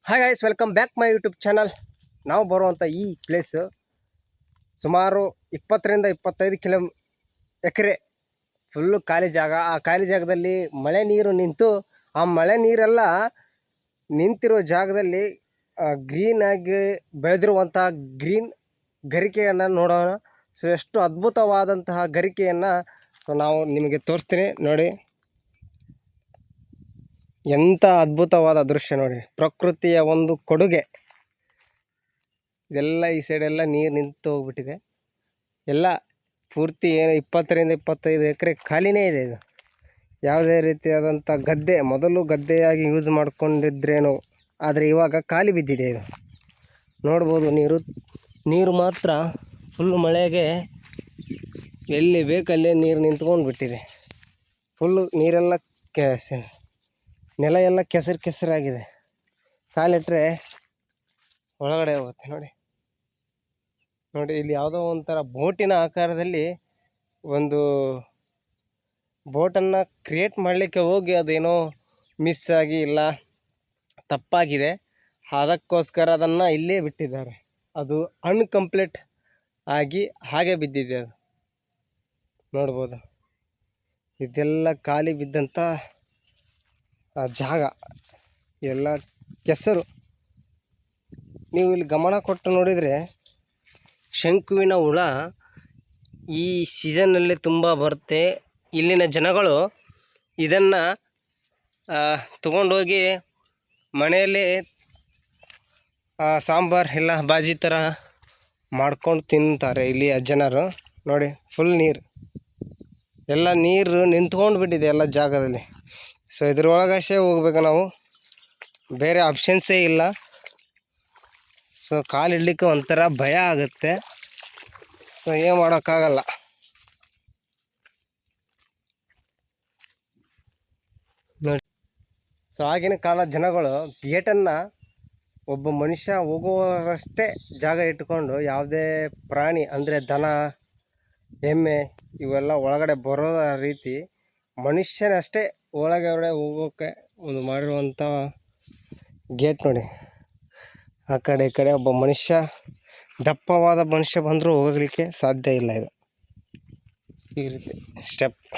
Hi guys, welcome back my YouTube channel. ನಾವು ಬರುವಂಥ ಈ ಪ್ಲೇಸ್ ಸುಮಾರು 20-25 ಎಕರೆ ಫುಲ್ಲು ಖಾಲಿ ಜಾಗ. ಆ ಖಾಲಿ ಜಾಗದಲ್ಲಿ ಮಳೆ ನೀರು ನಿಂತು, ಆ ಮಳೆ ನೀರೆಲ್ಲ ನಿಂತಿರೋ ಜಾಗದಲ್ಲಿ ಗ್ರೀನ್ ಆಗಿ ಬೆಳೆದಿರುವಂಥ ಗ್ರೀನ್ ಗರಿಕೆಯನ್ನು ನೋಡೋಣ. ಸೊ ಎಷ್ಟು ಅದ್ಭುತವಾದಂತಹ ಗರಿಕೆಯನ್ನು ನಾವು ನಿಮಗೆ ತೋರಿಸ್ತೀನಿ ನೋಡಿ. ಎಂಥ ಅದ್ಭುತವಾದ ದೃಶ್ಯ ನೋಡಿ, ಪ್ರಕೃತಿಯ ಒಂದು ಕೊಡುಗೆ. ಇದೆಲ್ಲ ಈ ಸೈಡೆಲ್ಲ ನೀರು ನಿಂತು ಹೋಗ್ಬಿಟ್ಟಿದೆ. ಎಲ್ಲ ಪೂರ್ತಿ ಏನು 20-25 ಎಕರೆ ಖಾಲಿನೇ ಇದೆ. ಇದು ಯಾವುದೇ ರೀತಿಯಾದಂಥ ಗದ್ದೆ, ಮೊದಲು ಗದ್ದೆಯಾಗಿ ಯೂಸ್ ಮಾಡ್ಕೊಂಡಿದ್ರೇನು, ಆದರೆ ಇವಾಗ ಖಾಲಿ ಬಿದ್ದಿದೆ. ಇದು ನೋಡ್ಬೋದು, ನೀರು ಮಾತ್ರ ಫುಲ್ಲು ಮಳೆಗೆ ಎಲ್ಲಿ ಬೇಕಲ್ಲೇ ನೀರು ನಿಂತ್ಕೊಂಡು ಬಿಟ್ಟಿದೆ. ಫುಲ್ಲು ನೀರೆಲ್ಲ ನೆಲ ಎಲ್ಲ ಕೆಸರಾಗಿದೆ. ಕಾಲಿಟ್ಟರೆ ಒಳಗಡೆ ಹೋಗುತ್ತೆ ನೋಡಿ. ಇಲ್ಲಿ ಯಾವುದೋ ಒಂಥರ ಬೋಟಿನ ಆಕಾರದಲ್ಲಿ ಒಂದು ಬೋಟನ್ನು ಕ್ರಿಯೇಟ್ ಮಾಡಲಿಕ್ಕೆ ಹೋಗಿ ಅದೇನೋ ಮಿಸ್ ಆಗಿ ಇಲ್ಲ ತಪ್ಪಾಗಿದೆ. ಅದಕ್ಕೋಸ್ಕರ ಅದನ್ನು ಇಲ್ಲೇ ಬಿಟ್ಟಿದ್ದಾರೆ. ಅದು ಅನ್ಕಂಪ್ಲೀಟ್ ಆಗಿ ಹಾಗೆ ಬಿದ್ದಿದೆ. ಅದು ನೋಡ್ಬೋದು, ಇದೆಲ್ಲ ಖಾಲಿ ಬಿದ್ದಂಥ ಜಾಗ, ಎಲ್ಲ ಕೆಸರು. ನೀವು ಇಲ್ಲಿ ಗಮನ ಕೊಟ್ಟು ನೋಡಿದರೆ ಶಂಕುವಿನ ಹುಳ ಈ ಸೀಸನ್ನಲ್ಲಿ ತುಂಬ ಬರುತ್ತೆ. ಇಲ್ಲಿನ ಜನಗಳು ಇದನ್ನು ತಗೊಂಡೋಗಿ ಮನೆಯಲ್ಲಿ ಸಾಂಬಾರು ಇಲ್ಲ ಬಾಜಿ ಥರ ಮಾಡ್ಕೊಂಡು ತಿಂತಾರೆ ಇಲ್ಲಿಯ ಜನರು. ನೋಡಿ, ಫುಲ್ ನೀರು, ಎಲ್ಲ ನೀರು ನಿಂತ್ಕೊಂಡು ಬಿಟ್ಟಿದೆ ಎಲ್ಲ ಜಾಗದಲ್ಲಿ. ಸೊ ಇದ್ರೊಳಗಷ್ಟೇ ಹೋಗ್ಬೇಕು ನಾವು, ಬೇರೆ ಆಪ್ಷನ್ಸೇ ಇಲ್ಲ. ಸೊ ಕಾಲಿಡಲಿಕ್ಕೆ ಒಂಥರ ಭಯ ಆಗುತ್ತೆ. ಸೊ ಏನು ಮಾಡೋಕ್ಕಾಗಲ್ಲ. ನೋಡಿ, ಸೊ ಆಗಿನ ಕಾಲ ಜನಗಳು ಗೇಟನ್ನು ಒಬ್ಬ ಮನುಷ್ಯ ಹೋಗುವಷ್ಟೇ ಜಾಗ ಇಟ್ಕೊಂಡು ಯಾವುದೇ ಪ್ರಾಣಿ ಅಂದರೆ ದನ, ಎಮ್ಮೆ ಇವೆಲ್ಲ ಒಳಗಡೆ ಬರೋ ರೀತಿ ಮನುಷ್ಯನಷ್ಟೇ ಒಳಗಡೆ ಹೋಗೋಕ್ಕೆ ಒಂದು ಮಾಡಿರುವಂಥ ಗೇಟ್ ನೋಡಿ. ಆ ಕಡೆ ಈ ಕಡೆ ಒಬ್ಬ ಮನುಷ್ಯ, ದಪ್ಪವಾದ ಮನುಷ್ಯ ಬಂದರೂ ಹೋಗಲಿಕ್ಕೆ ಸಾಧ್ಯ ಇಲ್ಲ. ಇದು ಈ ರೀತಿ ಸ್ಟೆಪ್.